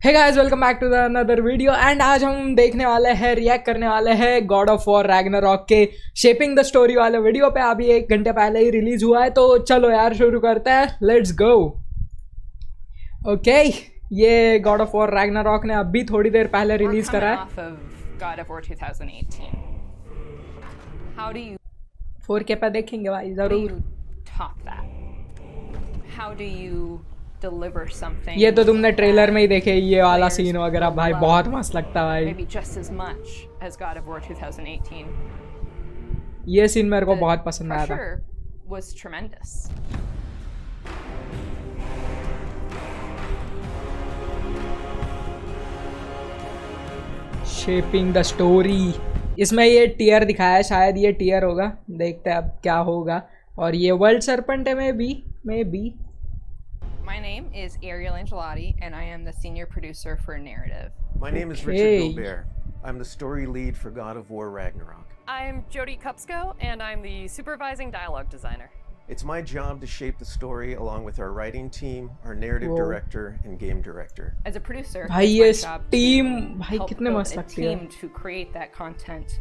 Hey guys welcome back to the another video and आज हम देखने वाले हैं रिएक्ट करने वाले हैं गॉड ऑफ वॉर रैग्नारॉक के शेपिंग द स्टोरी वाले वीडियो पे। अभी 1 घंटे पहले ही रिलीज हुआ है, तो चलो यार शुरू करते हैं, लेट्स गो। ओके, ये गॉड ऑफ वॉर रैग्नारॉक ने अभी थोड़ी देर पहले रिलीज करा है। God of War 2018. How do you 4K पे देखेंगे भाई जरूर। top that? How do you deliver something? ये तो तुमने ट्रेलर में ही देखे, ये वाला सीन वगैरह भाई बहुत मस्त लगता है भाई। Maybe just as much as God of War 2018. ये सीन मेरे को बहुत पसंद आया था। Pressure was tremendous. Shaping the story, इसमें ये टीयर दिखाया है, शायद ये टीयर होगा, देखते हैं अब क्या होगा। और ये वर्ल्ड सरपेंट है may be. My name is Ariel Angelotti and I am the senior producer for narrative. My name is Richard GOWR. I'm the story lead for God of War Ragnarok. I'm Jody Kupsko and I'm the supervising dialogue designer. It's my job to shape the story along with our writing team, our narrative director, and game director. As a producer, भाई it's ये my job team to भाई help कितने build मस्त a लगती है। team to create that content,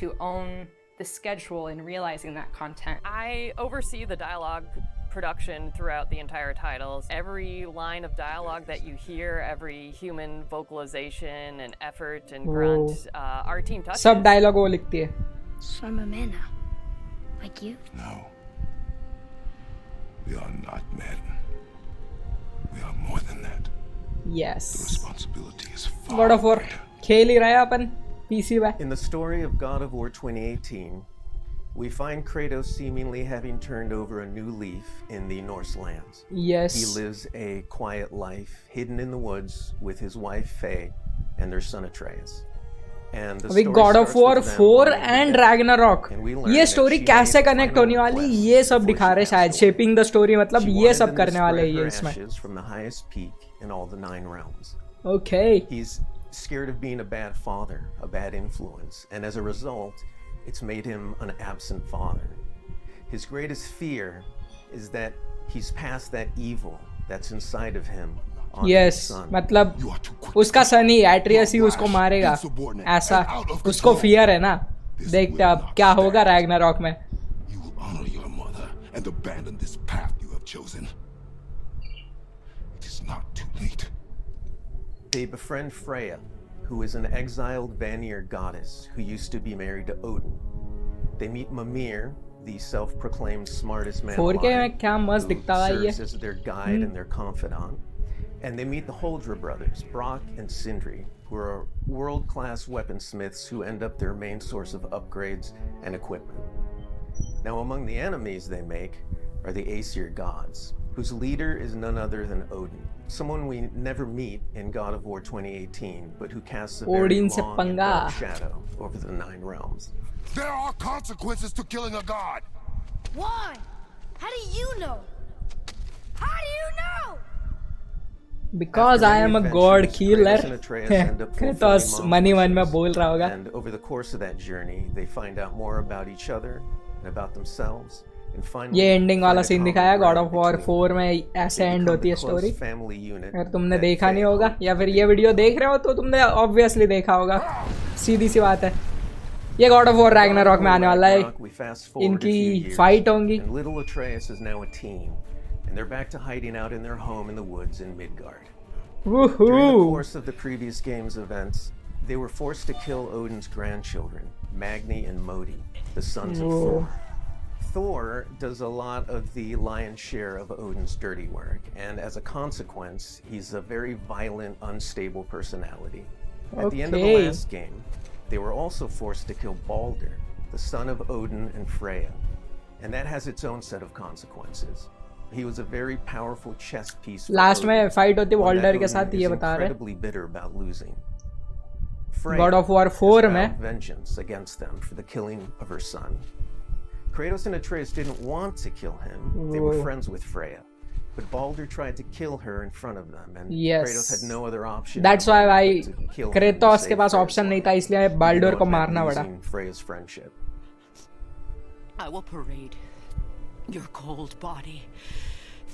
to own the schedule and realizing that content. I oversee the dialogue production throughout the entire titles. Every line of dialogue that you hear, every human vocalization and effort and grunt, our team touches. सब dialogue वो लिखती है। So I'm a man now, like you? No. We are not men. We are more than that. Yes. The responsibility is far God of War greater. खेल ही रहे अपन PC पे। In the story of God of War 2018, we find Kratos seemingly having turned over a new leaf in the Norse lands. Yes. He lives a quiet life, hidden in the woods with his wife Faye and their son Atreus. And the अभी story God of starts war with them 4 all and together. Ragnarok, And we learn ये that story she कैसे made the connect final होने वाली quest ये सब before दिखा she रहे passed शायद। away. शेपिंग द स्टोरी मतलब She ये wanted सब them to करने वाले spread हैं her ये इसमें। ashes from the highest peak in all the 9 realms. Okay He's scared of being a bad father, a bad influence, and as a result, it's made him an absent father. His greatest fear is that he's passed that evil that's inside of him on yes, his son. मतलब उसका सन ही Atreus ही उसको मारेगा, ऐसा उसको fear है ना। देखते हैं अब क्या होगा रैग्नारॉक में। You will honor your mother and abandon this path you have chosen. It is not too late. They befriend Freya, who is an exiled Vanir goddess who used to be married to Odin. They meet Mimir, the self-proclaimed smartest man 4K में alive, क्या मस्त who दिखता है ये। serves as their guide and their confidant. And they meet the Holdra brothers, Brock and Sindri, who are world-class weaponsmiths who end up their main source of upgrades and equipment. Now, among the enemies they make are the Aesir gods, whose leader is none other than Odin, someone we never meet in God of War 2018, but who casts a very Odin से long and पंगा। dark shadow over the 9 realms. There are consequences to killing a god. Why? How do you know? How do you know? Because I am a God killer. Kratos money one में बोल रहा होगा। And over the course of that journey, they find out more about each other and about themselves. And finally, ये ending वाला find a scene common दिखाया God ground of war between 4 में, them. ऐसे They and become होती है the story. close family unit अगर तुमने that देखा नहीं Faye होगा hoped या to फिर be. ये वीडियो देख रहे हो तो तुमने ऑब्वियसली देखा होगा, सीधी सी बात है। ये गॉड ऑफ वॉर रैग्नारॉक में आने वाला है, We fast forward a इनकी few years, फाइट होंगी। and little Atreus is now a teen, and they're back to hiding out in their home in the woods in Midgard. During the Woohoo! course of the previous game's events, they were forced to kill Odin's grandchildren, Magni and Modi, the sons of Whoa. Thor. Thor does a lot of the lion's share of Odin's dirty work, and as a consequence, he's a very violent, unstable personality. At the end of the Okay. last game, they were also forced to kill Balder, the son of Odin and Freya, and that has its own set of consequences. He was a very powerful chess piece for last में Odin, fight होती है one that वॉल्डर के Odin साथ, is ये बता रहे। incredibly bitter about losing. Freya God of War has 4 vowed में vengeance against them for the killing of her son. Kratos and Atreus didn't want to kill him. They were Whoa. friends with Freya. But Balder tried to kill her in front of them, and Yes. Kratos had no other option. That's why but भाई to kill him to Kratos के save पास Freya's option नहीं life, था, इसलिए even Baldur's though को it meant मारना पड़ा। losing Freya's friendship. I will parade your cold body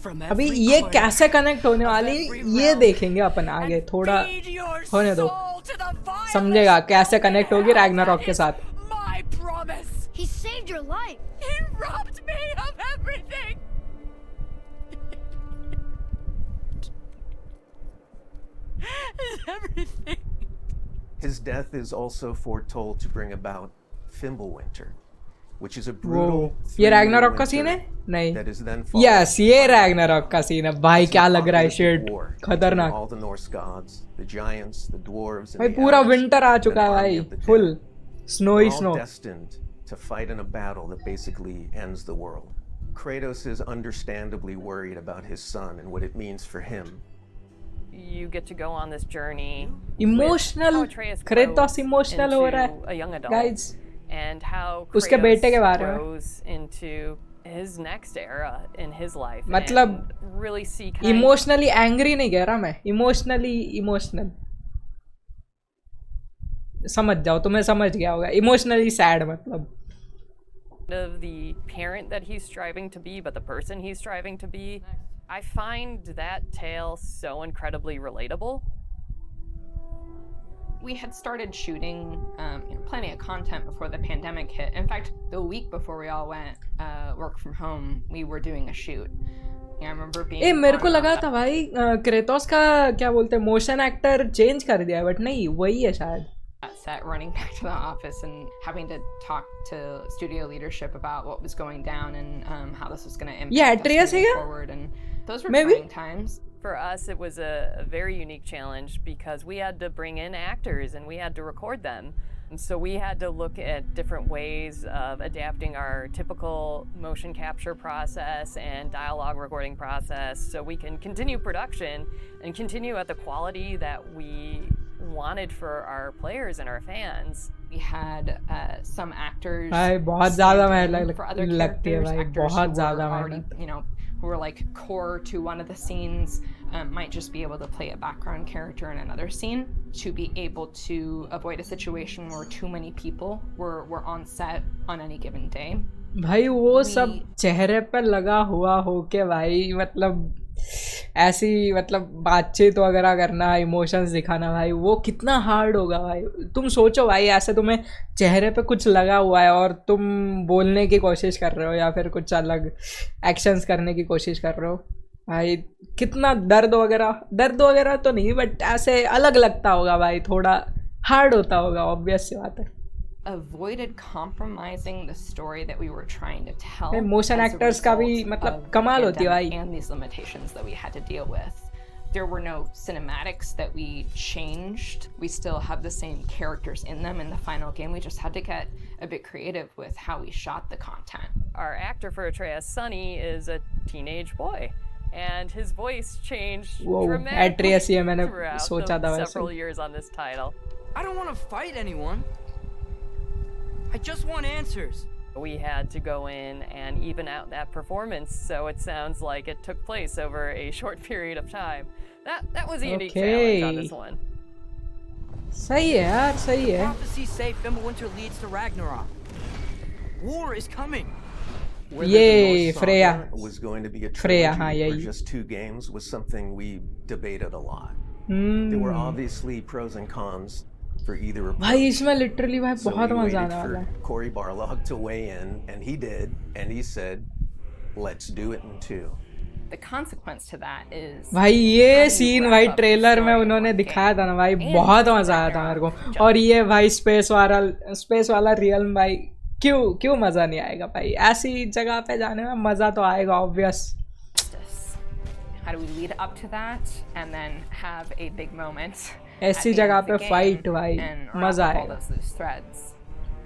from अभी every ये corner कैसे कनेक्ट होने of वाली every ये realm देखेंगे अपन आगे and थोड़ा feed your होने दो soul to the vilest समझेगा कैसे open कनेक्ट होगी hell रैग्नारॉक that के is साथ my promise. He saved your life. He robbed me of everything. Everything. His death is also foretold to bring about Fimbulwinter, which is a brutal ये 3-year Ragnarok का scene है winter नहीं that is then followed yes ये by Ragnarok का scene है भाई क्या लग रहा है apocalyptic शिट war between खतरनाक all the Norse gods, the giants, the dwarves, and भाई the पूरा elves, विंटर आ and चुका an है army भाई of the full dead. Snow We're he all snow destined to fight in a battle that basically ends the world. Kratos is understandably worried about his son and what it means for him. You get to go on this journey. Emotional with how Atreus Kratos grows emotional हो रहा into a young है adult. Guys And how उसके बेटे के Kratos बारे में grows into his next era in his life. मतलब and really see kind emotionally angry नहीं कह रहा मैं इमोशनली इमोशनल समझ जाओ तुम्हें समझ गया होगा इमोशनली सैड मतलब of the parent that he's striving to be, but the person he's striving to be. I find that tale so incredibly relatable. We had started shooting plenty of content before the pandemic hit. In fact, the week before we all went work from home, we were doing a shoot. I remember being. ए मेरे को लगा था भाई Kratos का क्या बोलते हैं motion actor change कर दिया बट नहीं वही है शायद set running back to the office and having to talk to studio leadership about what was going down and how this was going to impact us moving forward, and those were trying times. For us, it was a very unique challenge because we had to bring in actors and we had to record them. And so we had to look at different ways of adapting our typical motion capture process and dialogue recording process so we can continue production and continue at the quality that we wanted for our players and our fans. We had some actors भाई बहुत ज़्यादा मेहनत for other लगती है characters, भाई actors बहुत who ज़्यादा were already, मेहनत you know, who were like core to one of the scenes, might just be able to play a background character in another scene to be able to avoid a situation where too many people were on set on any given day. भाई वो सब चेहरे पे लगा हुआ हो के भाई मतलब ऐसी मतलब बातचीत वगैरह करना इमोशंस दिखाना भाई वो कितना हार्ड होगा भाई तुम सोचो भाई ऐसे तुम्हें चेहरे पे कुछ लगा हुआ है और तुम बोलने की कोशिश कर रहे हो या फिर कुछ अलग एक्शंस करने की कोशिश कर रहे हो भाई कितना दर्द वगैरह तो नहीं बट ऐसे अलग लगता होगा भाई थोड़ा हार्ड होता होगा ऑब्वियस सी बात है avoided compromising the story that we were trying to tell. Motion actors का भी मतलब कमाल होती है भाई. And these limitations that we had to deal with. There were no cinematics that we changed. We still have the same characters in them in the final game. We just had to get a bit creative with how we shot the content. Our actor for Atreus, Sonny, is a teenage boy. And his voice changed dramatically throughout the several years on this title. I don't want to fight anyone. I just want answers. We had to go in and even out that performance so it sounds like it took place over a short period of time. That was a unique challenge on this one. सही है यार सही है. Prophecies say Fimbulwinter leads to Ragnarok. War is coming. ये Freya was going to be a trilogy or just 2 games was something we debated a lot. There were obviously pros and cons for either approach. भाई इसमें literally भाई So बहुत we मजा waited आने वाला है. for Cory Barlog to weigh in, and he did, and he said, "Let's do it in 2." The consequence to that is भाई ये सीन भाई ट्रेलर में उन्होंने दिखाया था ना भाई बहुत मजा आया था मेरे को और ये भाई स्पेस वाला रियल भाई क्यों मजा नहीं आएगा भाई ऐसी जगह पे जाने में मजा तो आएगा obvious. How do we lead up to that and then have a big moment? ऐसी जगह पे फाइट भाई मजा आएगा.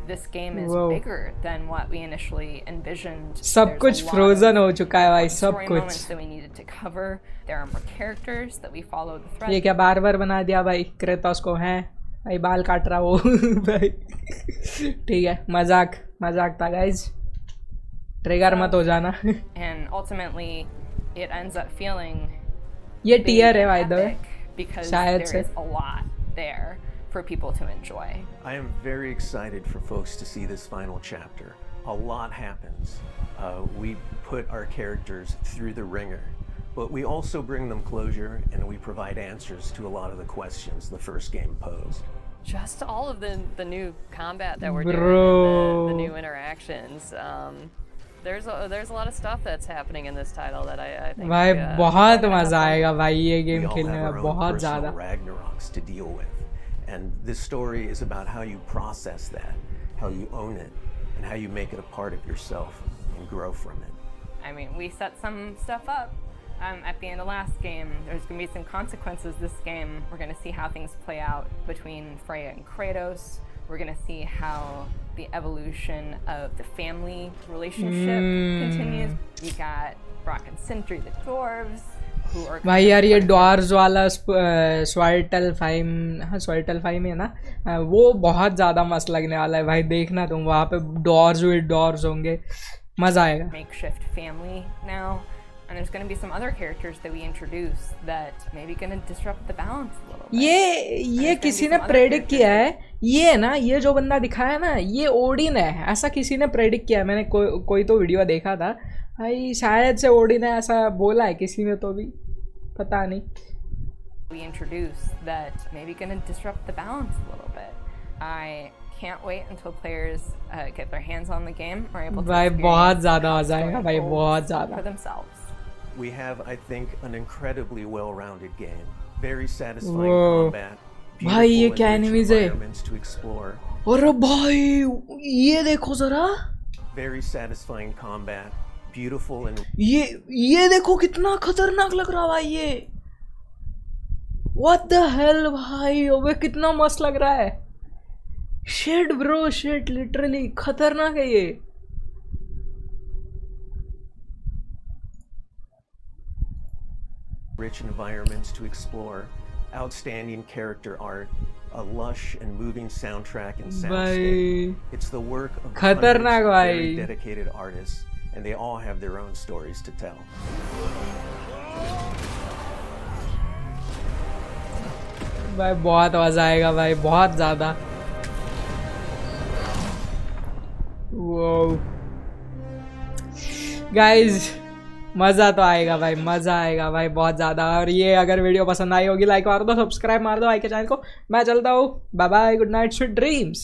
This game is bigger than what we initially envisioned. सब कुछ फ्रोजन हो चुका है भाई सब कुछ. That we needed to cover. There are more characters that we follow the thread. ये क्या बार बना दिया भाई क्रेटोस को हैं भाई बाल काट रहा वो भाई ठीक है मजाक था गाइज ट्रिगर मत हो जाना. And ultimately it ends up feeling ये टीयर है भाई the because there is a lot there for people to enjoy. I am very excited for folks to see this final chapter. A lot happens. We put our characters through the ringer. But we also bring them closure and we provide answers to a lot of the questions the first game posed. Just all of the new combat that we're Bro. doing, the new interactions. There's a lot of stuff that's happening in this title that I think भाई बहुत मजा आएगा भाई ये We game all खेलने have में our own बहुत personal ज़्यादा Ragnaroks to deal with. And this story is about how you process that, how you own it, and how you make it a part of yourself and grow from it. I mean, we set some stuff up at the end of last game. There's going to be some consequences this game. We're going to see how things play out between Freya and Kratos. We're going to see how the evolution of the family relationship continues. You got Brock and Sindri, the dwarves, who are भाई यार ये डॉर्स वाला स्वाइटलफाइम, हाँ स्वाइटलफाइम है ना, वो बहुत ज़्यादा मस्त लगने वाला है भाई. देखना तुम वहाँ पे डॉर्स हुए डॉर्स होंगे, मज़ा आएगा. makeshift family now. And there's going to be some other characters that we introduce that maybe going to disrupt the balance a little bit. ये किसी ने प्रेडिक्ट किया है, ये ना ये जो बंदा दिखाया है ना ये ओडिन है, ऐसा किसी ने प्रेडिक्ट किया है. मैंने कोई तो वीडियो देखा था भाई, शायद से ओडिन है ऐसा बोला है किसी ने, तो भी पता नहीं. We introduce that maybe going to disrupt the balance a little bit. I can't wait until players get their hands on the game or able to भाई बहुत ज़्यादा experience मजा आएगा how भाई, story बहुत unfolds ज़्यादा. for themselves. We have, I think, an incredibly well-rounded game. Very satisfying Whoa. combat. भाई ये Beautiful क्या and rich enemies है? environments to explore. अरे भाई ये देखो जरा, Very satisfying combat. Beautiful and ये देखो कितना खतरनाक लग रहा है भाई ये. What the hell भाई, अबे कितना मस्त लग रहा है. Shit bro, shit, literally खतरनाक है ये. rich environments to explore, outstanding character art, a lush and moving soundtrack and soundscape. भाई It's the work of hundreds खतरनाक of very भाई. dedicated artists, and they all have their own stories to tell. भाई बहुत मजा आएगा भाई, बहुत ज़्यादा. वो गाइज मज़ा तो आएगा भाई, मज़ा आएगा भाई बहुत ज़्यादा. और ये अगर वीडियो पसंद आई होगी लाइक मार दो, सब्सक्राइब मार दो भाई के चैनल को. मैं चलता हूँ, bye bye, good night, sweet dreams.